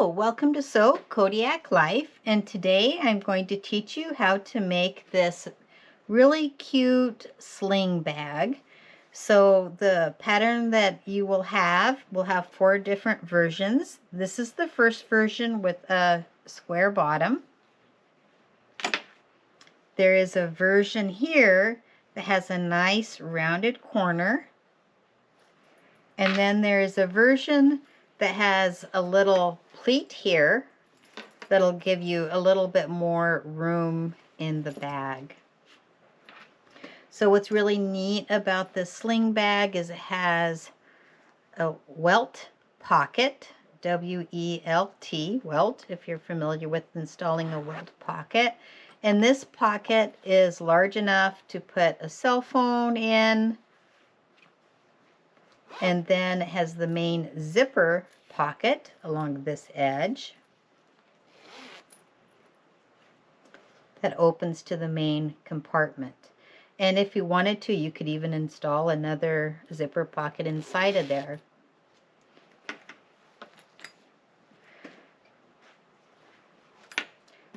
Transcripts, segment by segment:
Hello, welcome to Sew Kodiak Life, and today I'm going to teach you how to make this really cute sling bag. So the pattern that you will have 4 different versions. This is the first version with a square bottom. There is a version here that has a nice rounded corner, and then there is a version that has a little pleat here that'll give you a little bit more room in the bag. So what's really neat about this sling bag is it has a welt pocket, W-E-L-T, welt, if you're familiar with installing a welt pocket. And this pocket is large enough to put a cell phone in, and then it has the main zipper pocket along this edge that opens to the main compartment. And if you wanted to, you could even install another zipper pocket inside of there.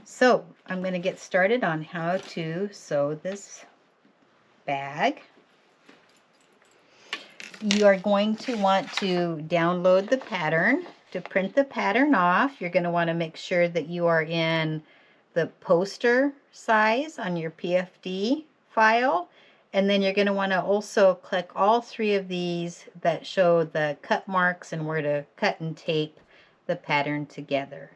So I'm going to get started on how to sew this bag. You are going to want to download the pattern. To print the pattern off, you're going to want to make sure that you are in the poster size on your PFD file, and then you're going to want to also click all 3 of these that show the cut marks and where to cut and tape the pattern together.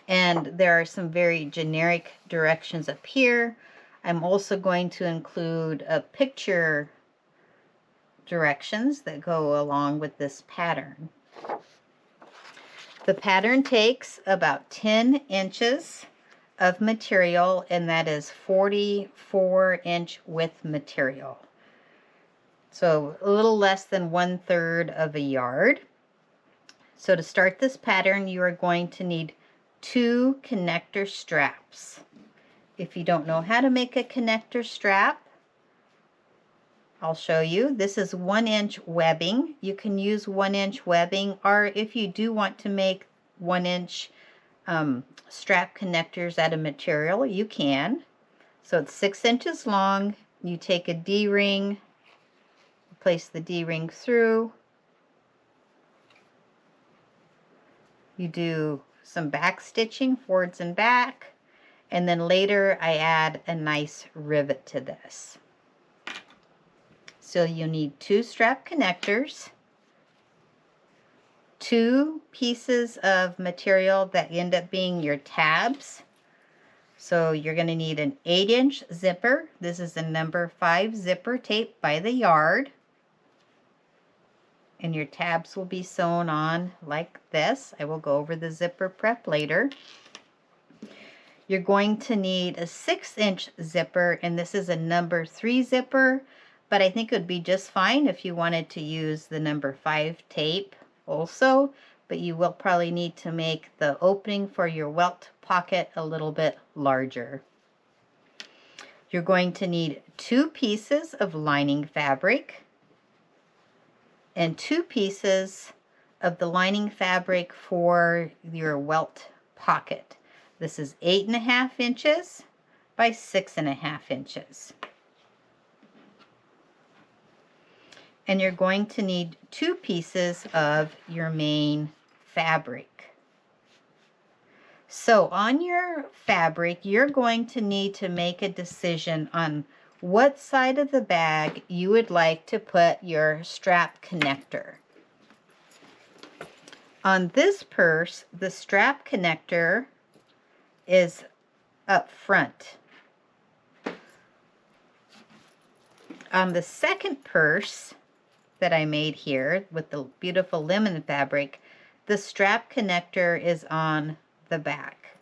And there are some very generic directions up here. I'm also going to include a picture directions that go along with this pattern. The pattern takes about 10 inches of material, and that is 44-inch width material. So a little less than 1/3 of a yard. So to start this pattern, you are going to need 2 connector straps. If you don't know how to make a connector strap, I'll show you. This is 1-inch webbing. You can use 1-inch webbing, or if you do want to make 1-inch strap connectors out of material, you can. So it's 6 inches long. You take a D-ring, place the D-ring through. You do some back stitching, forwards and back, and then later I add a nice rivet to this. So you need 2 strap connectors, 2 pieces of material that end up being your tabs. So you're going to need an 8-inch zipper. This is a number 5 zipper tape by the yard. And your tabs will be sewn on like this. I will go over the zipper prep later. You're going to need a 6-inch zipper, and this is a number 3 zipper, but I think it would be just fine if you wanted to use the number 5 tape also, but you will probably need to make the opening for your welt pocket a little bit larger. You're going to need 2 pieces of lining fabric and 2 pieces of the lining fabric for your welt pocket. This is 8.5 inches by 6.5 inches. And you're going to need 2 pieces of your main fabric. So on your fabric, you're going to need to make a decision on what side of the bag you would like to put your strap connector. On this purse, the strap connector is up front. On the second purse that I made here with the beautiful lemon fabric, the strap connector is on the back.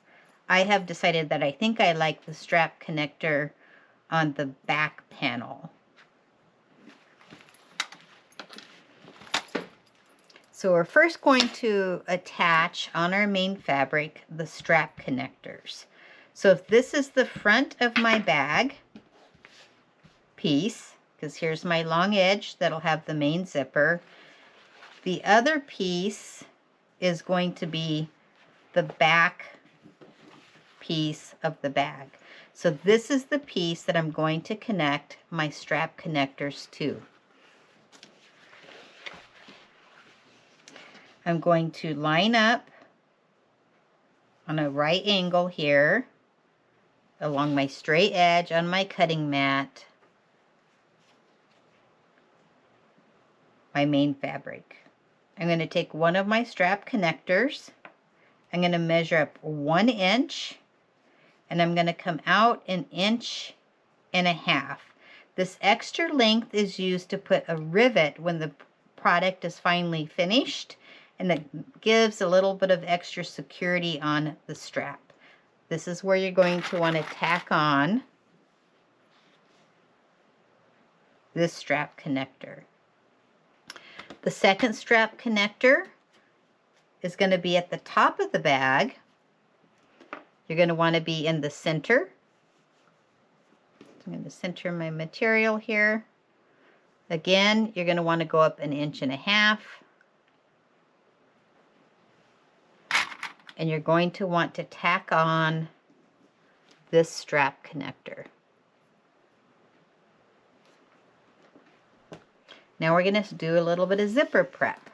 I have decided that I think I like the strap connector on the back panel. So we're first going to attach on our main fabric the strap connectors. So if this is the front of my bag piece, because here's my long edge that'll have the main zipper, the other piece is going to be the back piece of the bag. So this is the piece that I'm going to connect my strap connectors to. I'm going to line up on a right angle here along my straight edge on my cutting mat my main fabric. I'm going to take one of my strap connectors. I'm going to measure up 1 inch, and I'm going to come out 1.5 inches. This extra length is used to put a rivet when the product is finally finished, and it gives a little bit of extra security on the strap. This is where you're going to want to tack on this strap connector. The second strap connector is going to be at the top of the bag. You're going to want to be in the center. I'm going to center my material here. Again, you're going to want to go up 1.5 inches. And you're going to want to tack on this strap connector. Now we're going to do a little bit of zipper prep.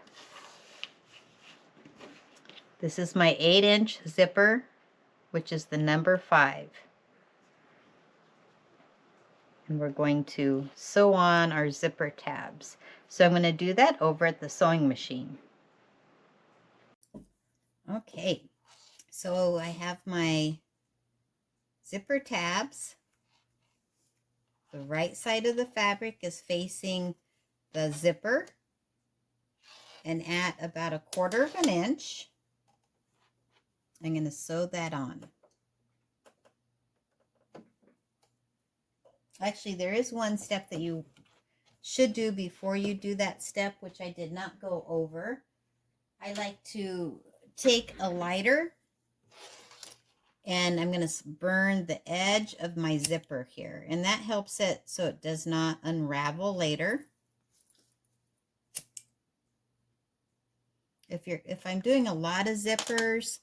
This is my 8-inch zipper, which is the number 5. And we're going to sew on our zipper tabs. So I'm going to do that over at the sewing machine. Okay, so I have my zipper tabs. The right side of the fabric is facing the zipper, and at about 1/4 inch, I'm going to sew that on. Actually, there is one step that you should do before you do that step, which I did not go over. I like to take a lighter, and I'm going to burn the edge of my zipper here, and that helps it so it does not unravel later. If I'm doing a lot of zippers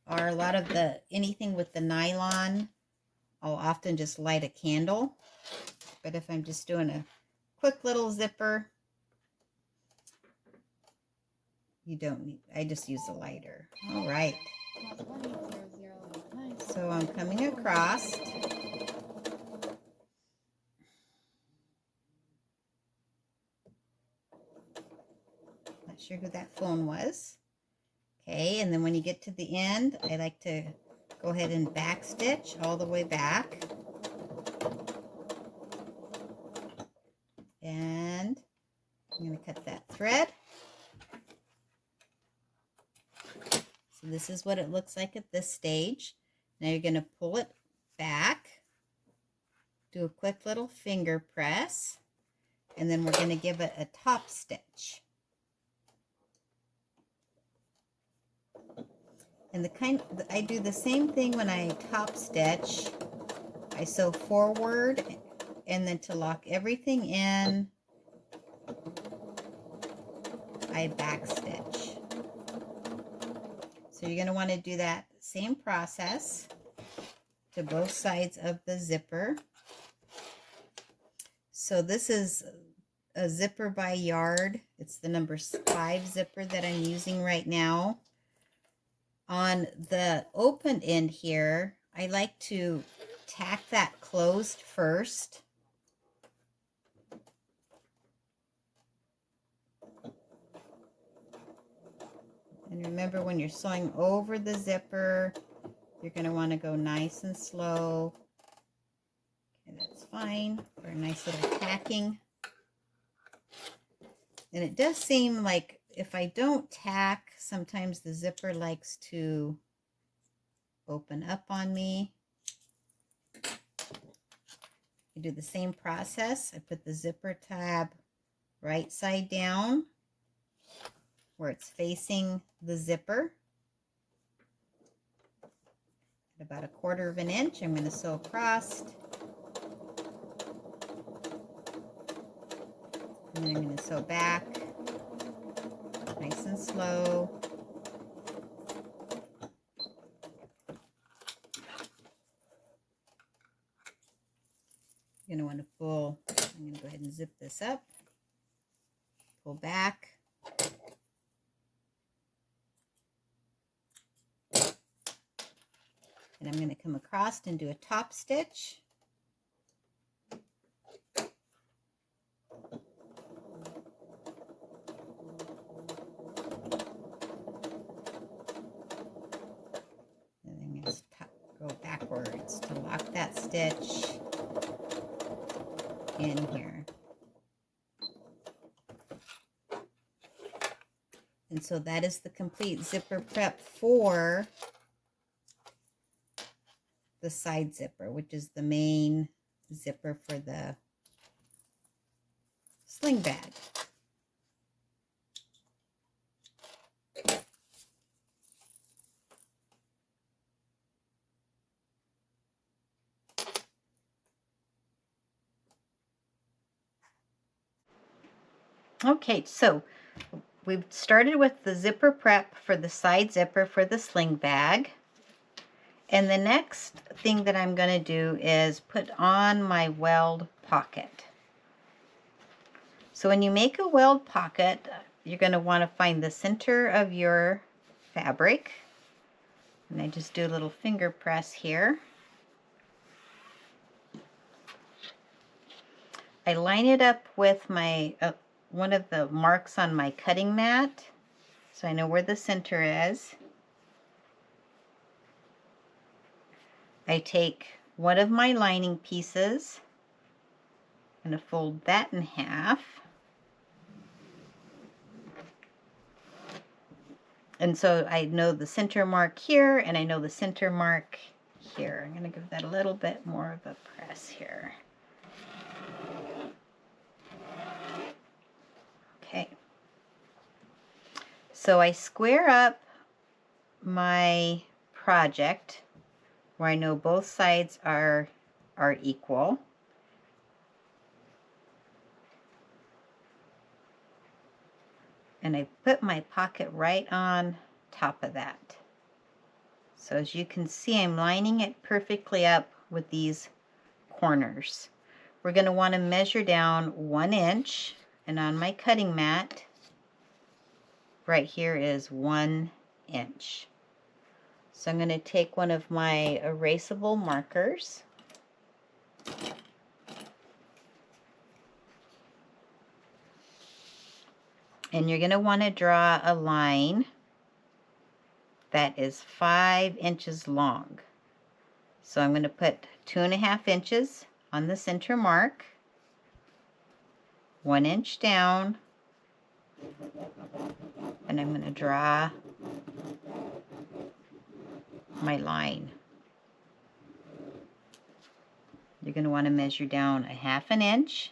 or a lot of anything with the nylon, I'll often just light a candle. But if I'm just doing a quick little zipper, you don't need, I just use a lighter. All right. So I'm coming across. Not sure who that phone was. Okay, and then when you get to the end, I like to go ahead and back stitch all the way back. And I'm going to cut that thread. So this is what it looks like at this stage. Now you're going to pull it back, do a quick little finger press, and then we're going to give it a top stitch. And I do the same thing when I top stitch. I sew forward, and then to lock everything in, I back stitch. So you're going to want to do that same process to both sides of the zipper. So this is a zipper by yard. It's the number 5 zipper that I'm using right now. On the open end here, I like to tack that closed first. And remember, when you're sewing over the zipper, you're going to want to go nice and slow. Okay, that's fine for a nice little tacking. And it does seem like if I don't tack, sometimes the zipper likes to open up on me. I do the same process. I put the zipper tab right side down where it's facing the zipper. At about 1/4 inch, I'm going to sew across. And then I'm going to sew back, nice and slow. going to want to pull. I'm going to go ahead and zip this up. Pull back. And I'm going to come across and do a top stitch. And then I'm going to go backwards to lock that stitch in here. And so that is the complete zipper prep for the side zipper, which is the main zipper for the sling bag. Okay, so we've started with the zipper prep for the side zipper for the sling bag. And the next thing that I'm going to do is put on my weld pocket. So when you make a weld pocket, you're going to want to find the center of your fabric. And I just do a little finger press here. I line it up with my one of the marks on my cutting mat, so I know where the center is. I take one of my lining pieces, I'm going to fold that in half, and so I know the center mark here and I know the center mark here. I'm going to give that a little bit more of a press here. Okay, so I square up my project where I know both sides are equal. And I put my pocket right on top of that. So as you can see, I'm lining it perfectly up with these corners. We're going to want to measure down 1 inch, and on my cutting mat right here is 1 inch. So I'm going to take one of my erasable markers, and you're going to want to draw a line that is 5 inches long. So I'm going to put 2.5 inches on the center mark, 1 inch down, and I'm going to draw my line. You're going to want to measure down 1/2 inch.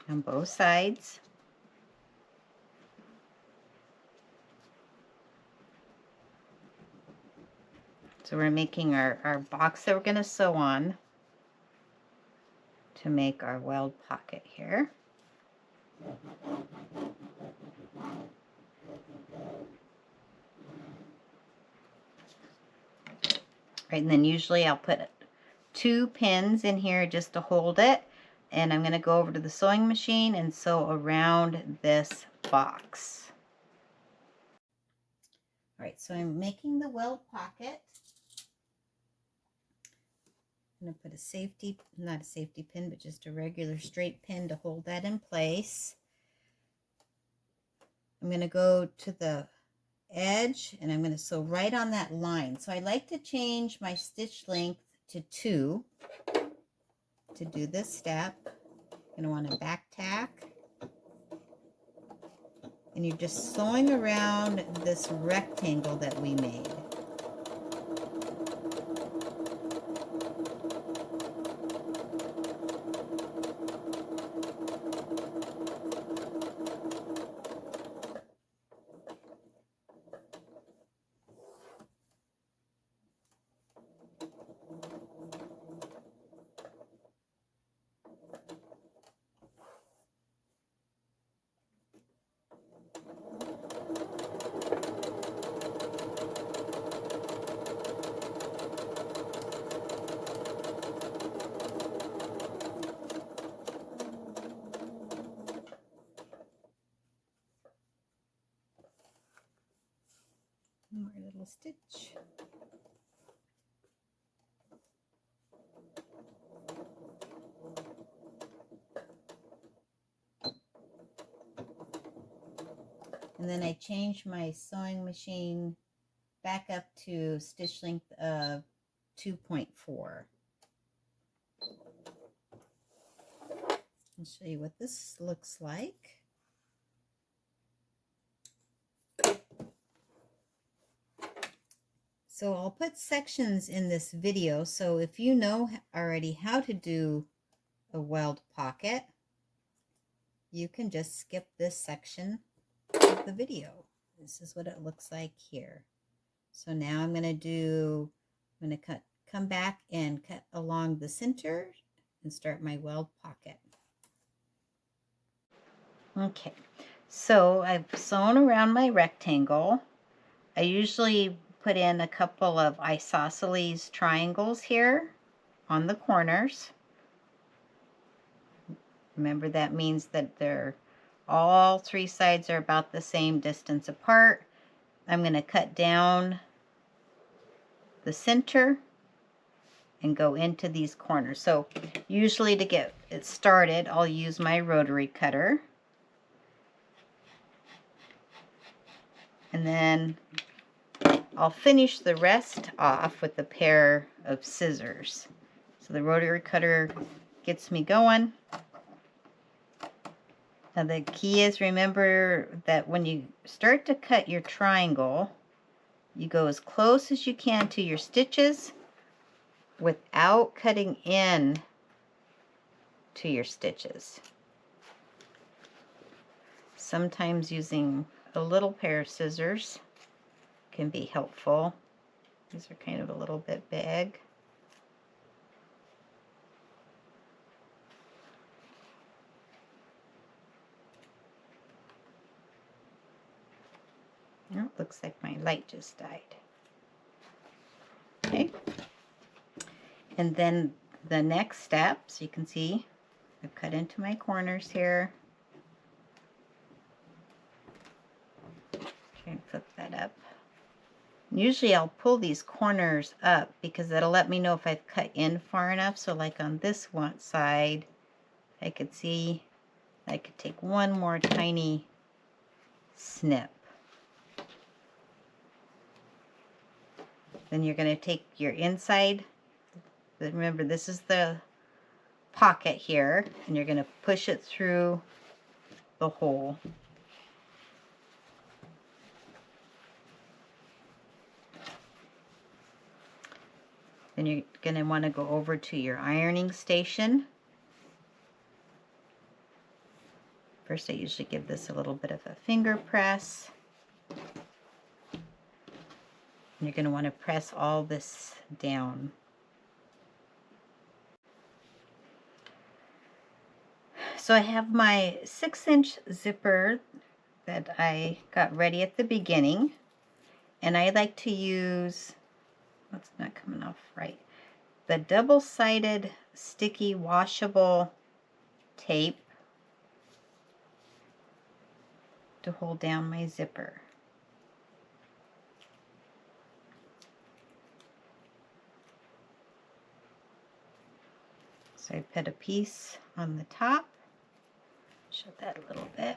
On both sides. So we're making our box that we're going to sew on to make our weld pocket here. Right, and then usually I'll put 2 pins in here just to hold it, and I'm going to go over to the sewing machine and sew around this box. All right, so I'm making the weld pocket. I'm going to put a safety, not a safety pin, but just a regular straight pin to hold that in place. I'm going to go to the edge and I'm going to sew right on that line. So I like to change my stitch length to 2 to do this step. I'm going to want to back tack. And you're just sewing around this rectangle that we made. One more little stitch. And then I changed my sewing machine back up to stitch length of 2.4. I'll show you what this looks like. So I'll put sections in this video, so if you know already how to do a welt pocket, you can just skip this section of the video. This is what it looks like here. So now I'm going to come back and cut along the center and start my welt pocket. Okay, so I've sewn around my rectangle. I usually put in a couple of isosceles triangles here on the corners. Remember, that means that they're all three sides are about the same distance apart. I'm going to cut down the center and go into these corners. So usually to get it started, I'll use my rotary cutter. And then I'll finish the rest off with a pair of scissors. So the rotary cutter gets me going. Now the key is, remember that when you start to cut your triangle, you go as close as you can to your stitches without cutting in to your stitches. Sometimes using a little pair of scissors can be helpful. These are kind of a little bit big. Oh, looks like my light just died. Okay. And then the next step, so you can see I've cut into my corners here. Try and flip that up. Usually I'll pull these corners up because that'll let me know if I've cut in far enough. So like on this one side, I could see I could take one more tiny snip. Then you're going to take your inside, remember this is the pocket here, and you're going to push it through the hole. Then you're going to want to go over to your ironing station. First, I usually give this a little bit of a finger press. You're going to want to press all this down. So I have my 6-inch zipper that I got ready at the beginning, and I like to use, that's not coming off right, the double-sided sticky washable tape to hold down my zipper. So I put a piece on the top, show that a little bit.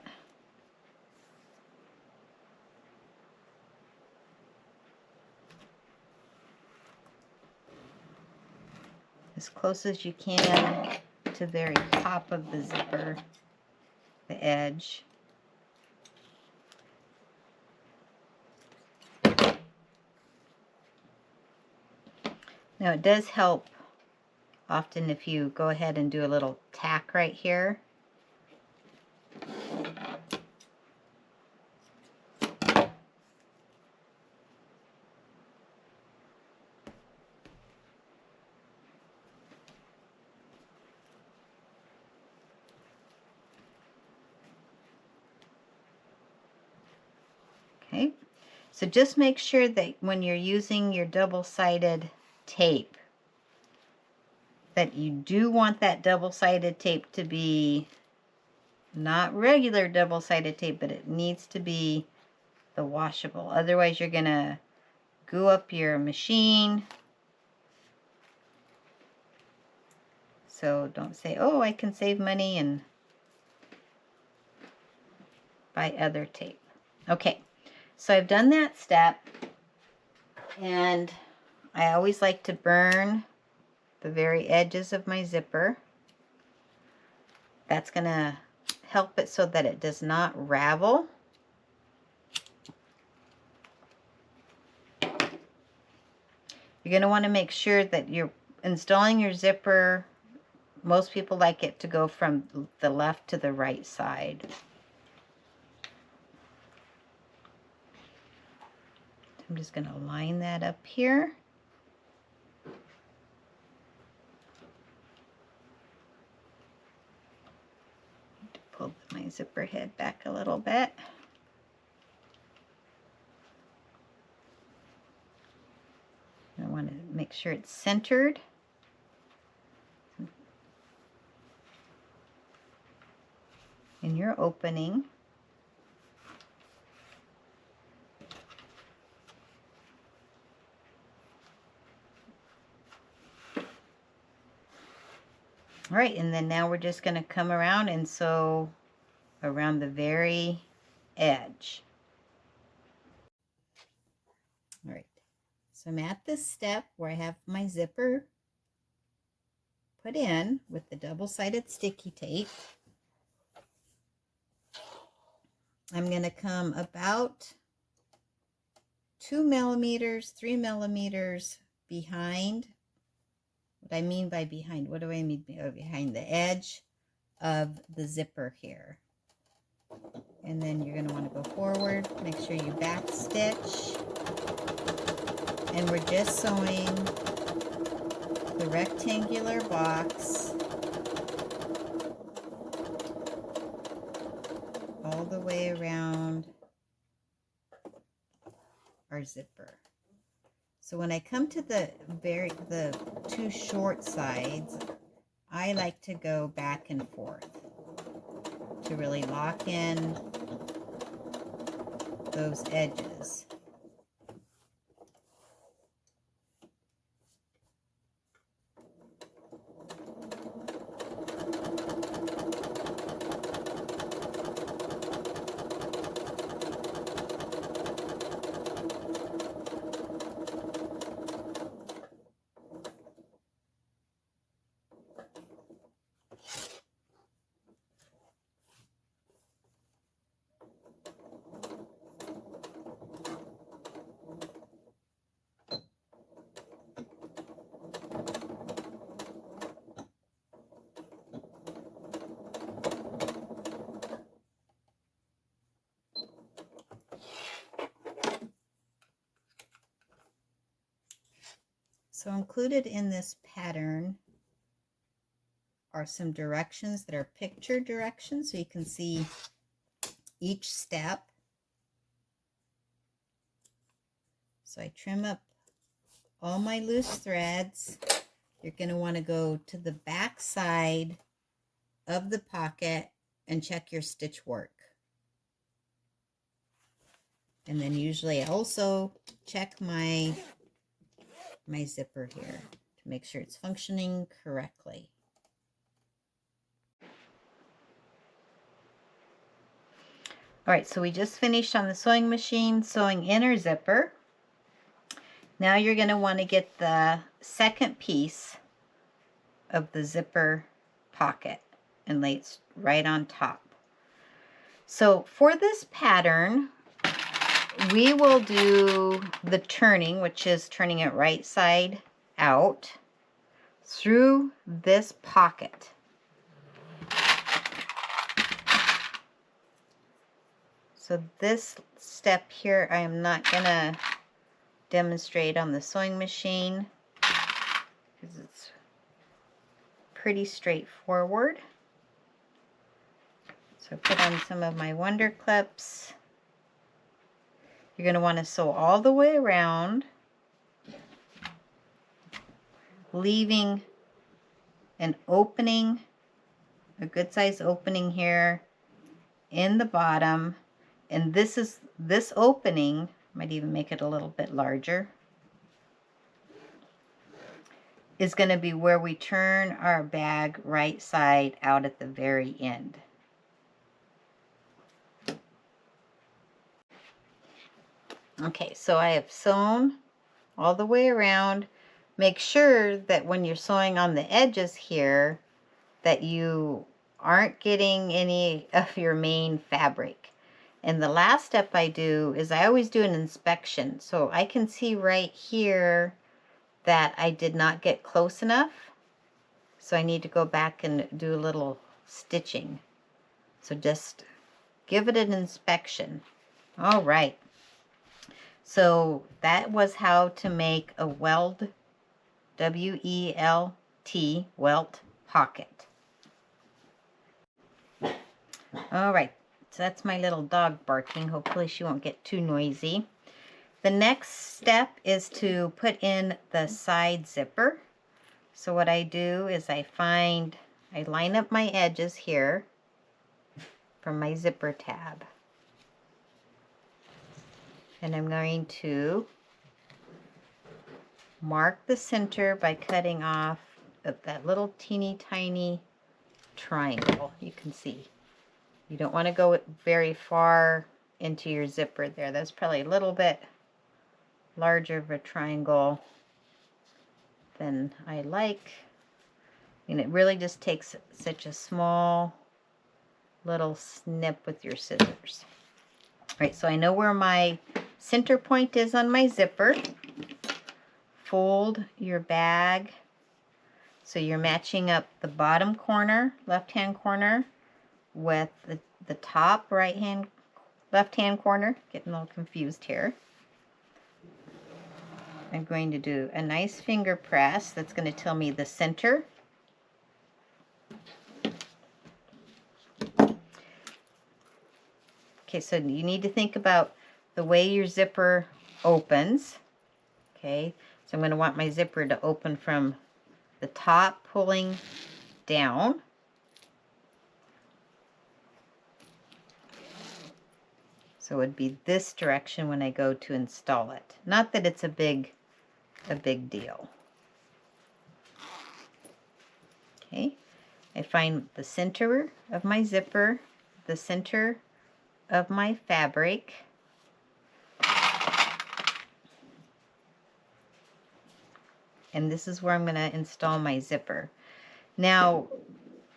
As close as you can to the very top of the zipper, the edge. Now it does help often if you go ahead and do a little tack right here. Okay, so just make sure that when you're using your double-sided tape, that you do want that double-sided tape to be not regular double-sided tape, but it needs to be the washable. Otherwise you're gonna goo up your machine. So don't say, oh, I can save money and buy other tape. Okay, so I've done that step, and I always like to burn the very edges of my zipper. That's going to help it so that it does not ravel. You're going to want to make sure that you're installing your zipper. Most people like it to go from the left to the right side. I'm just going to line that up here. Pull my zipper head back a little bit. I want to make sure it's centered. In your opening. All right, and then now we're just going to come around and sew around the very edge. All right, so I'm at this step where I have my zipper put in with the double-sided sticky tape. I'm going to come about 2 millimeters, 3 millimeters behind. What I mean by behind, what do I mean by behind? The edge of the zipper here. And then you're going to want to go forward, make sure you back stitch. And we're just sewing the rectangular box all the way around our zipper. So when I come to the two short sides, I like to go back and forth to really lock in those edges. So included in this pattern are some directions that are picture directions, so you can see each step. So I trim up all my loose threads. You're going to want to go to the back side of the pocket and check your stitch work. And then usually I also check my zipper here to make sure it's functioning correctly. All right, so we just finished on the sewing machine sewing in our zipper. Now you're going to want to get the second piece of the zipper pocket and lay it right on top. So for this pattern, we will do the turning, which is turning it right side out through this pocket. So this step here, I am not going to demonstrate on the sewing machine because it's pretty straightforward. So I put on some of my Wonder Clips. You're going to want to sew all the way around, leaving an opening, a good size opening here in the bottom. And this opening might even make it a little bit larger, is going to be where we turn our bag right side out at the very end. Okay, so I have sewn all the way around. Make sure that when you're sewing on the edges here that you aren't getting any of your main fabric. And the last step I do is I always do an inspection. So I can see right here that I did not get close enough. So I need to go back and do a little stitching. So just give it an inspection. All right. So that was how to make a welt, W-E-L-T, welt pocket. All right, so that's my little dog barking. Hopefully she won't get too noisy. The next step is to put in the side zipper. So what I do is I line up my edges here from my zipper tab. And I'm going to mark the center by cutting off that little teeny tiny triangle. You can see. You don't want to go very far into your zipper there. That's probably a little bit larger of a triangle than I like. And it really just takes such a small little snip with your scissors. All right, so I know where my center point is on my zipper. Fold your bag so you're matching up the bottom corner, left-hand corner, with the top left-hand corner. Getting a little confused here. I'm going to do a nice finger press that's going to tell me the center. Okay, so you need to think about the way your zipper opens. Okay, so I'm going to want my zipper to open from the top pulling down. So it would be this direction when I go to install it. Not that it's a big deal. Okay, I find the center of my zipper, the center of my fabric. And this is where I'm going to install my zipper. Now,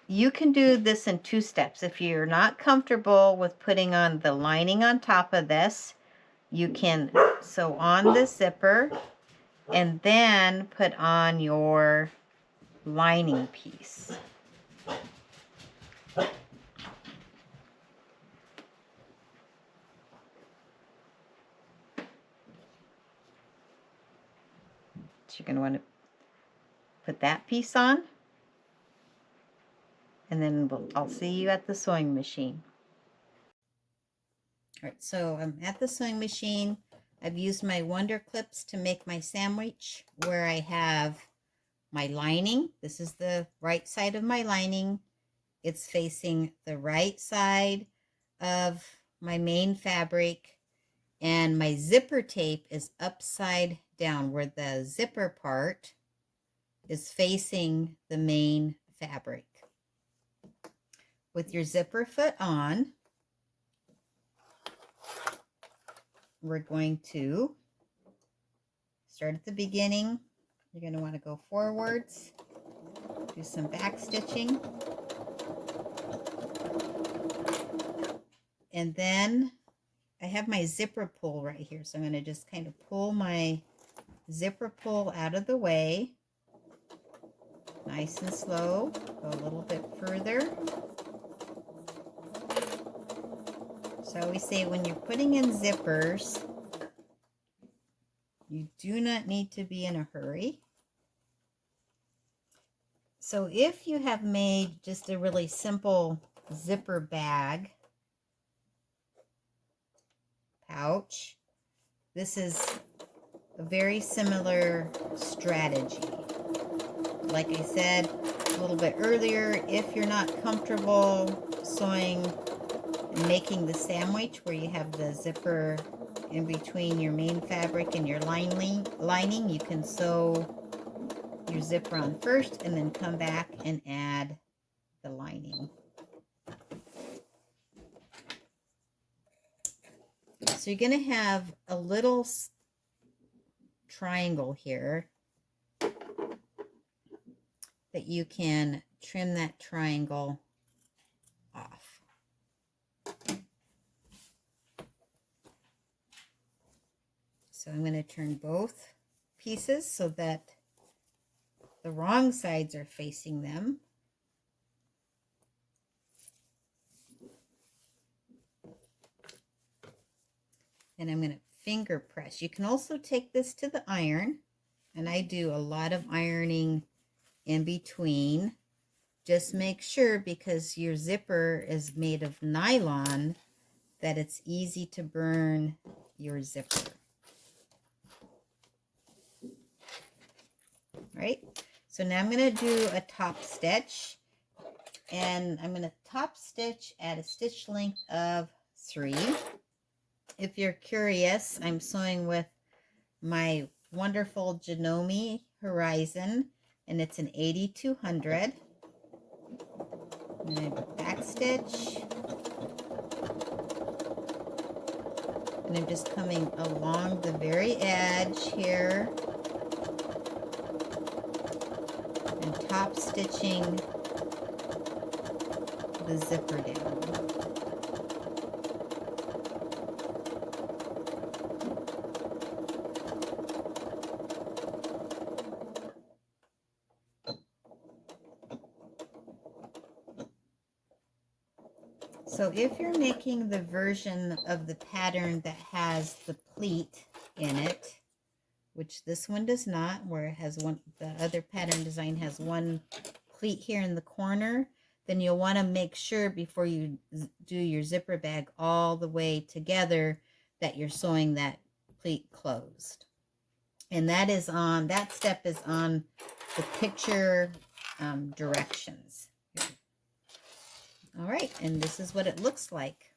you can do this in 2 steps. If you're not comfortable with putting on the lining on top of this, you can sew on the zipper and then put on your lining piece. So you're going to want to put that piece on, and then I'll see you at the sewing machine. All right, so I'm at the sewing machine. I've used my Wonder Clips to make my sandwich where I have my lining. This is the right side of my lining. It's facing the right side of my main fabric, and my zipper tape is upside down where the zipper part is facing the main fabric. With your zipper foot on, we're going to start at the beginning. You're going to want to go forwards, do some back stitching, and then I have my zipper pull right here, so I'm going to just kind of pull my zipper pull out of the way, nice and slow. Go a little bit further. So I always say when you're putting in zippers, you do not need to be in a hurry. So if you have made just a really simple zipper bag, pouch, this is a very similar strategy. Like I said a little bit earlier, if you're not comfortable sewing and making the sandwich where you have the zipper in between your main fabric and your lining, you can sew your zipper on first and then come back and add the lining. So you're going to have a little triangle here that you can trim that triangle off. So I'm going to turn both pieces so that the wrong sides are facing them. And I'm going to finger press. You can also take this to the iron, and I do a lot of ironing in between. Just make sure, because your zipper is made of nylon, that it's easy to burn your zipper. Right? So now I'm going to do a top stitch, and I'm going to top stitch at a stitch length of 3. If you're curious, I'm sewing with my wonderful Janome Horizon, and it's an 8200. I'm going to back stitch, and I'm just coming along the very edge here and top stitching the zipper down. So if you're making the version of the pattern that has the pleat in it, which this one does not, where it has one, the other pattern design has one pleat here in the corner, then you'll want to make sure before you do your zipper bag all the way together that you're sewing that pleat closed. And that is on, that step is on the picture directions. All right, and this is what it looks like.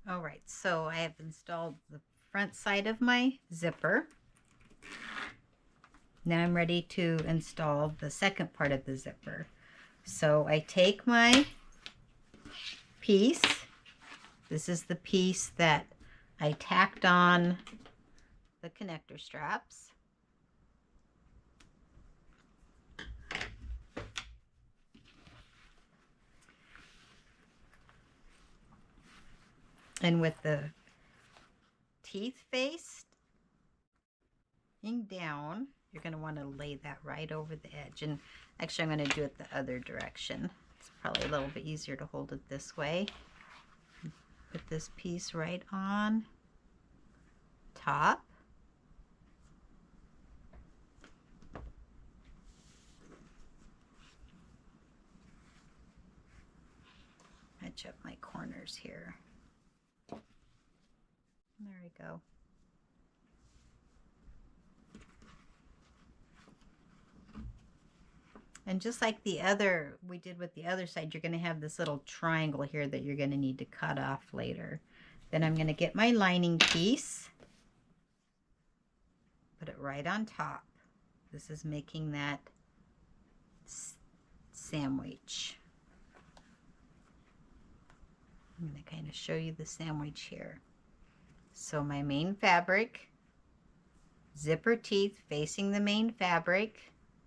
All right, so I have installed the front side of my zipper. Now I'm ready to install the second part of the zipper. So I take my piece. This is the piece that I tacked on the connector straps. And with the teeth facing down, you're going to want to lay that right over the edge. And actually, I'm going to do it the other direction. It's probably a little bit easier to hold it this way. Put this piece right on top. Match up my corners here. There we go. And just like the other, we did with the other side, you're going to have this little triangle here that you're going to need to cut off later. Then I'm going to get my lining piece, put it right on top. This is making that sandwich. I'm going to kind of show you the sandwich here. So my main fabric, zipper teeth facing the main fabric,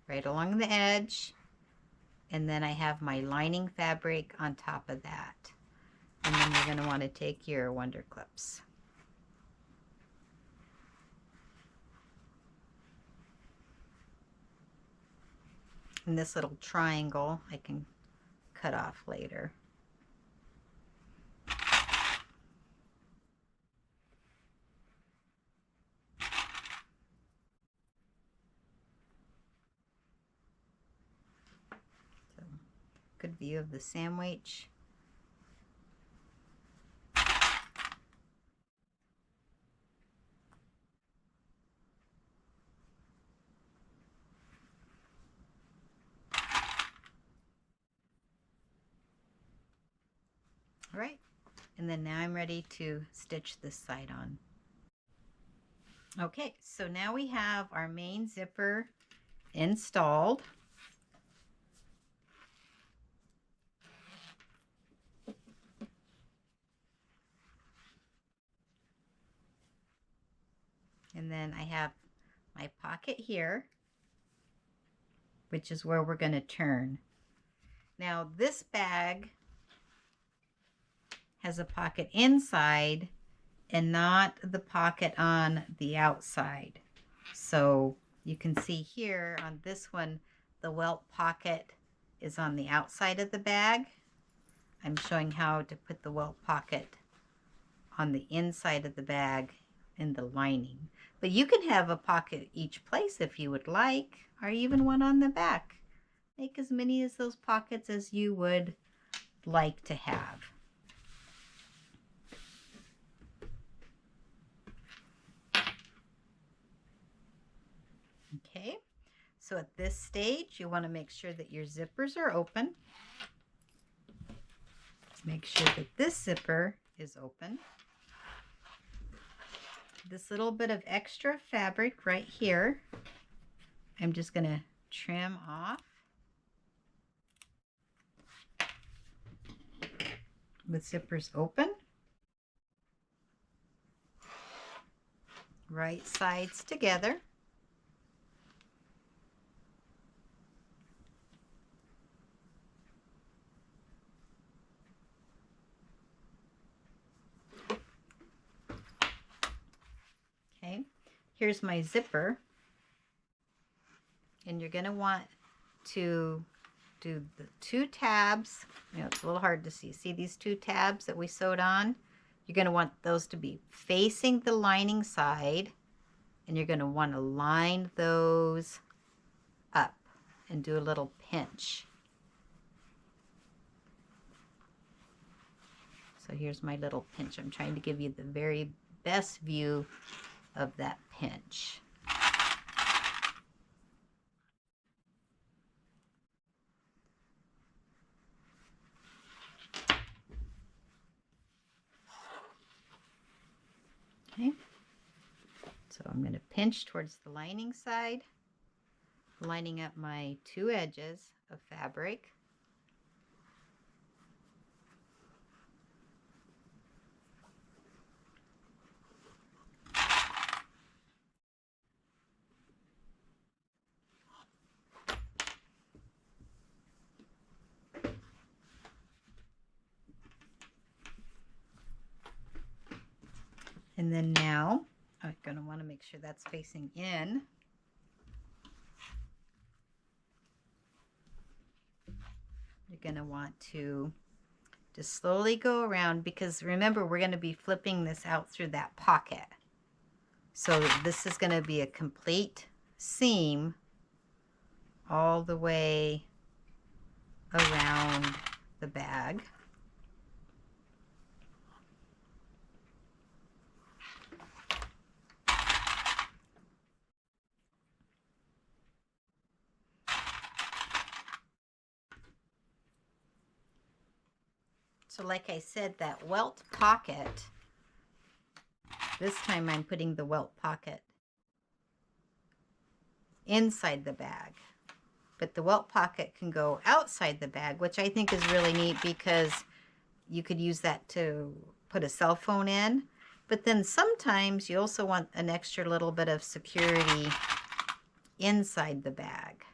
right along the edge, and then I have my lining fabric on top of that. And then you're going to want to take your wonder clips. And this little triangle I can cut off later. So, good view of the sandwich. All right, and then now I'm ready to stitch this side on. Okay, so now we have our main zipper installed. And then I have my pocket here, which is where we're going to turn. Now this bag has a pocket inside and not the pocket on the outside. So you can see here on this one, the welt pocket is on the outside of the bag. I'm showing how to put the welt pocket on the inside of the bag in the lining. But you can have a pocket each place if you would like, or even one on the back. Make as many of those pockets as you would like to have. Okay, so at this stage, you want to make sure that your zippers are open. Make sure that this zipper is open. This little bit of extra fabric right here, I'm just going to trim off with zippers open. Right sides together. Okay, here's my zipper, and you're going to want to do the 2 tabs. You know, it's a little hard to see. See these 2 tabs that we sewed on? You're going to want those to be facing the lining side, and you're going to want to line those up and do a little pinch. So here's my little pinch. I'm trying to give you the very best view of that pinch. Okay, so I'm going to pinch towards the lining side, lining up my 2 edges of fabric. And then now I'm going to want to make sure that's facing in. You're going to want to just slowly go around, because remember, we're going to be flipping this out through that pocket. So this is going to be a complete seam all the way around the bag. So like I said, that welt pocket, this time I'm putting the welt pocket inside the bag. But the welt pocket can go outside the bag, which I think is really neat, because you could use that to put a cell phone in. But then sometimes you also want an extra little bit of security inside the bag.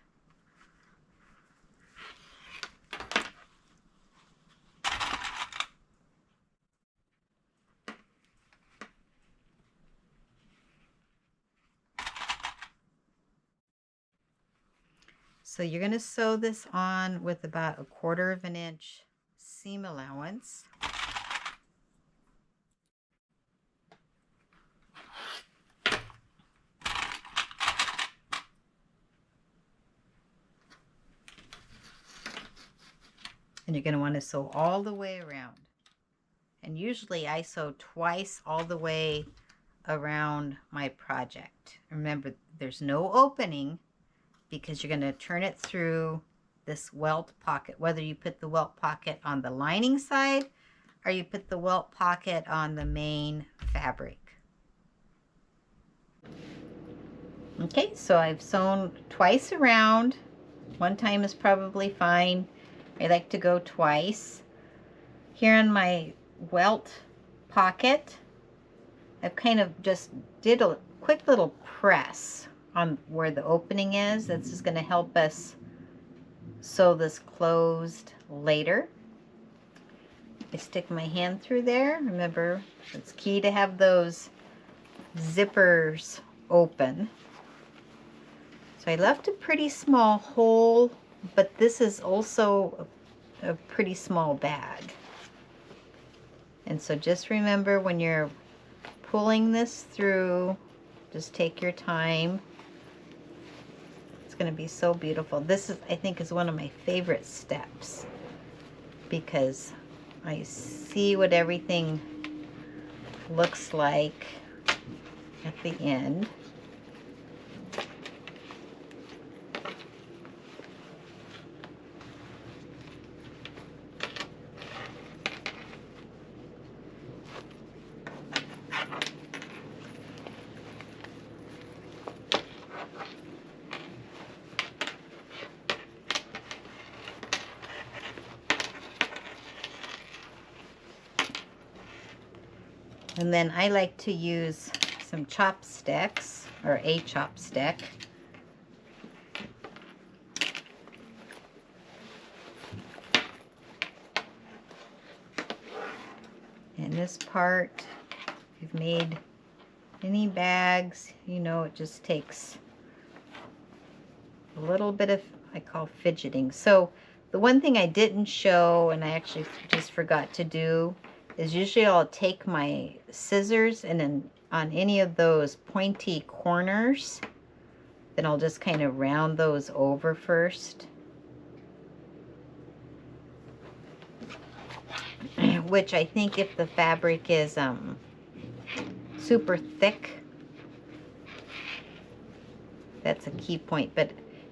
So you're going to sew this on with about 1/4 of an inch seam allowance. And you're going to want to sew all the way around. And usually I sew twice all the way around my project. Remember, there's no opening, because you're going to turn it through this welt pocket, whether you put the welt pocket on the lining side or you put the welt pocket on the main fabric. Okay, so I've sewn twice around. One time is probably fine. I like to go twice. Here in my welt pocket, I've kind of just did a quick little press on where the opening is. This is going to help us sew this closed later. I stick my hand through there. Remember, it's key to have those zippers open. So I left a pretty small hole, but this is also a pretty small bag. And so just remember, when you're pulling this through, just take your time. It's going to be so beautiful. This is, I think, is one of my favorite steps because I see what everything looks like at the end. And then I like to use some chopsticks, or a chopstick. And this part, if you've made any bags, you know it just takes a little bit of, I call fidgeting. So the one thing I didn't show, and I actually just forgot to do, is usually I'll take my scissors and then on any of those pointy corners, then I'll just kind of round those over first. Which I think if the fabric is super thick, that's a key point. But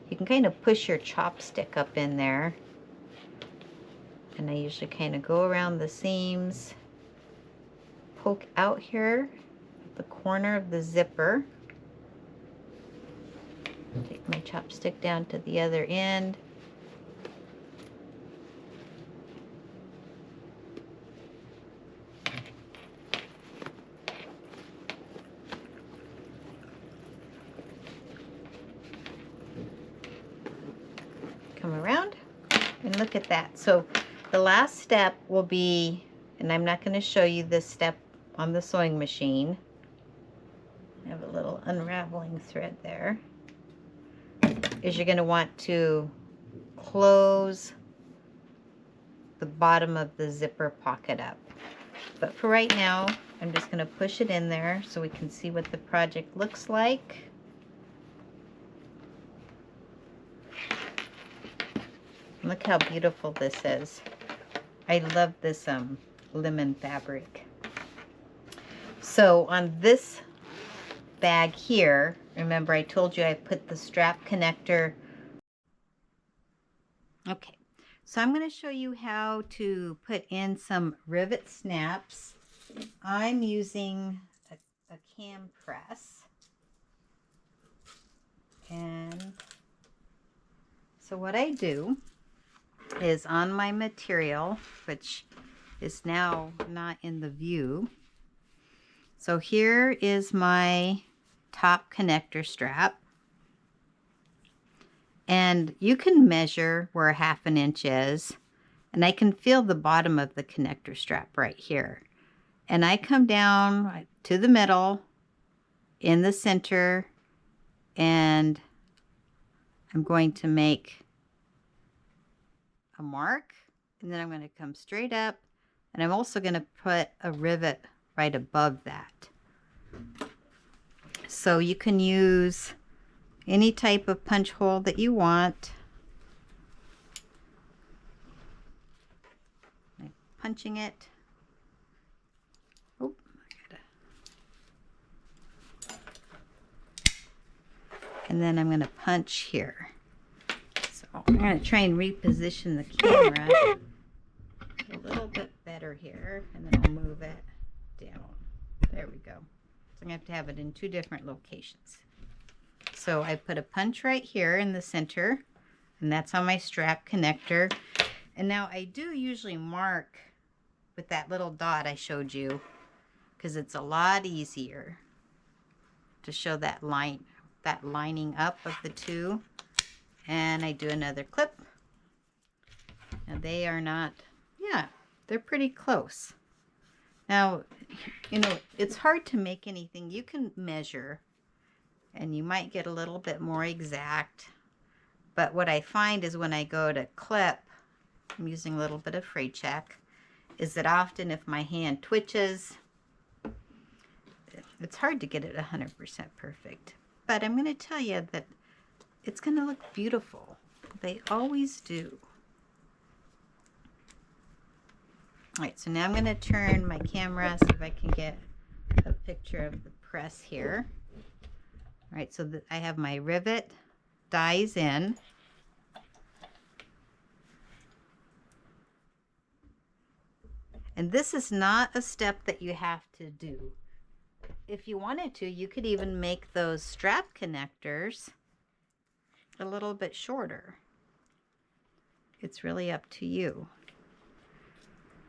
you can kind of push your chopstick up in there. And I usually kind of go around the seams, poke out here at the corner of the zipper. Take my chopstick down to the other end. Come around and look at that. So the last step will be, and I'm not going to show you this step on the sewing machine. I have a little unraveling thread there. Is you're going to want to close the bottom of the zipper pocket up. But for right now, I'm just going to push it in there so we can see what the project looks like. Look how beautiful this is. I love this lemon fabric. So on this bag here, remember I told you I put the strap connector. Okay, so I'm going to show you how to put in some rivet snaps. I'm using a cam press. And so what I do is on my material, which is now not in the view. So here is my top connector strap. And you can measure where 1/2 inch is. And I can feel the bottom of the connector strap right here. And I come down to the middle, in the center, and I'm going to make a mark, and then I'm going to come straight up, and I'm also going to put a rivet right above that. So you can use any type of punch hole that you want. I'm punching it. Oh, and then I'm going to punch here. So I'm going to try and reposition the camera a little bit better. better here, and then I'll move it down. There we go. So I'm going to have it in 2 different locations. So I put a punch right here in the center, and that's on my strap connector. And now I do usually mark with that little dot I showed you, because it's a lot easier to show that line, that lining up of the 2. And I do another clip. Now they are not, yeah, they're pretty close. Now, you know, it's hard to make anything. You can measure and you might get a little bit more exact. But what I find is when I go to clip, I'm using a little bit of fray check, is that often if my hand twitches, it's hard to get it 100% perfect. But I'm going to tell you that it's going to look beautiful. They always do. All right, so now I'm going to turn my camera so if I can get a picture of the press here. All right, so I have my rivet dies in. And this is not a step that you have to do. If you wanted to, you could even make those strap connectors a little bit shorter. It's really up to you.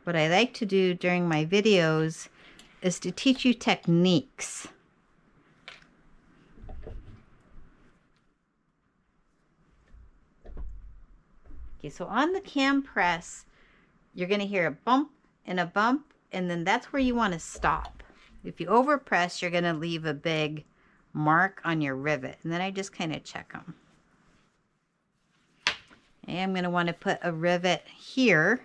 What I like to do during my videos is to teach you techniques. Okay, so on the cam press, you're going to hear a bump, and then that's where you want to stop. If you overpress, you're going to leave a big mark on your rivet, and then I just kind of check them. And I'm going to want to put a rivet here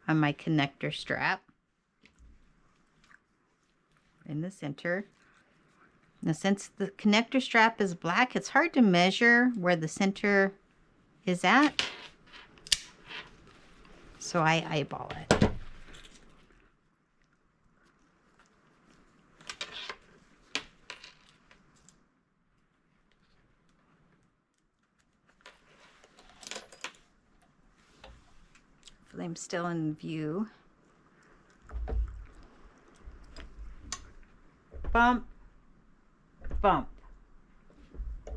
on my connector strap in the center. Now, since the connector strap is black, it's hard to measure where the center is at, so I eyeball it. I'm still in view. Bump, bump. And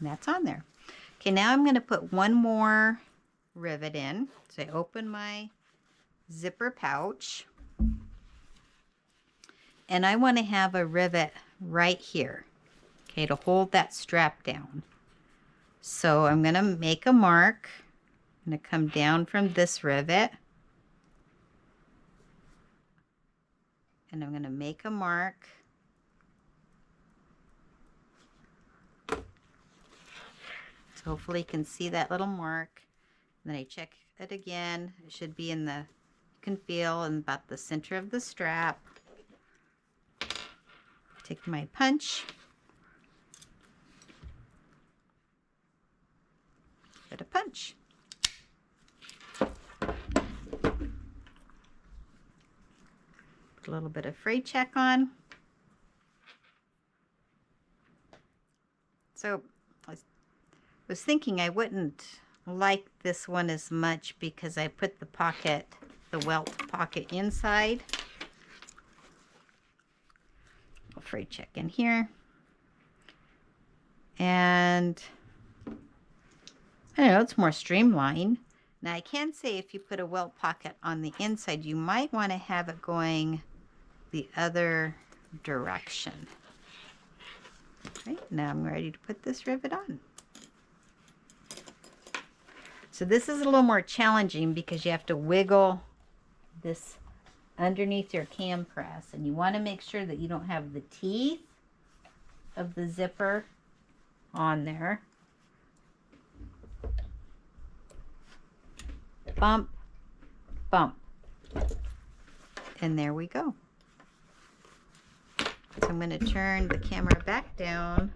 that's on there. Okay, now I'm going to put one more rivet in. So I open my zipper pouch. And I want to have a rivet right here, okay, to hold that strap down. So I'm going to make a mark. I'm going to come down from this rivet, and I'm going to make a mark. So hopefully you can see that little mark. And then I check it again. It should be in the, you can feel in about the center of the strap. Take my punch. Get a punch. A little bit of fray check on. So I was thinking I wouldn't like this one as much because I put the pocket, the welt pocket inside. I'll fray check in here. And I don't know, it's more streamlined. Now I can say if you put a welt pocket on the inside, you might want to have it going the other direction. Okay, now I'm ready to put this rivet on. So this is a little more challenging because you have to wiggle this underneath your cam press, and you want to make sure that you don't have the teeth of the zipper on there. Bump, bump, and there we go. So I'm going to turn the camera back down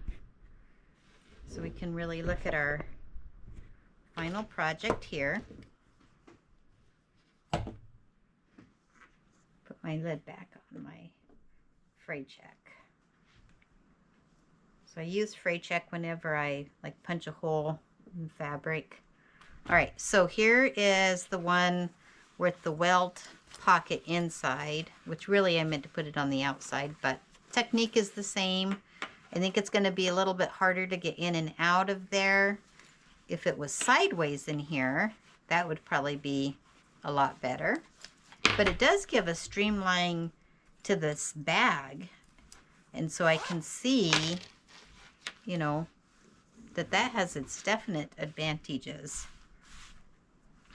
so we can really look at our final project here. Put my lid back on my fray check. So I use fray check whenever I like punch a hole in fabric. All right, so here is the one with the welt pocket inside, which really I meant to put it on the outside, but technique is the same. I think it's going to be a little bit harder to get in and out of there. If it was sideways in here, that would probably be a lot better. But it does give a streamline to this bag. And so I can see, you know, that has its definite advantages.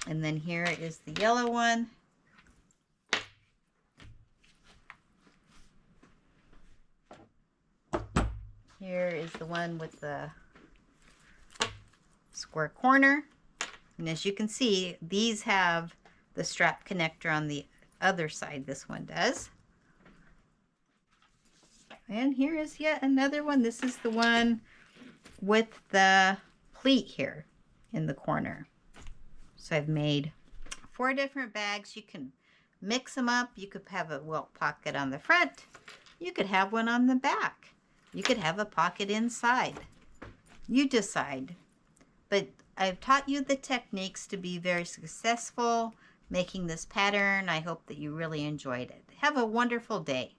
And then here is the yellow one. Here is the one with the square corner. And as you can see, these have the strap connector on the other side. This one does. And here is yet another one. This is the one with the pleat here in the corner. So I've made 4 different bags. You can mix them up. You could have a welt pocket on the front. You could have one on the back. You could have a pocket inside. You decide. But I've taught you the techniques to be very successful making this pattern. I hope that you really enjoyed it. Have a wonderful day.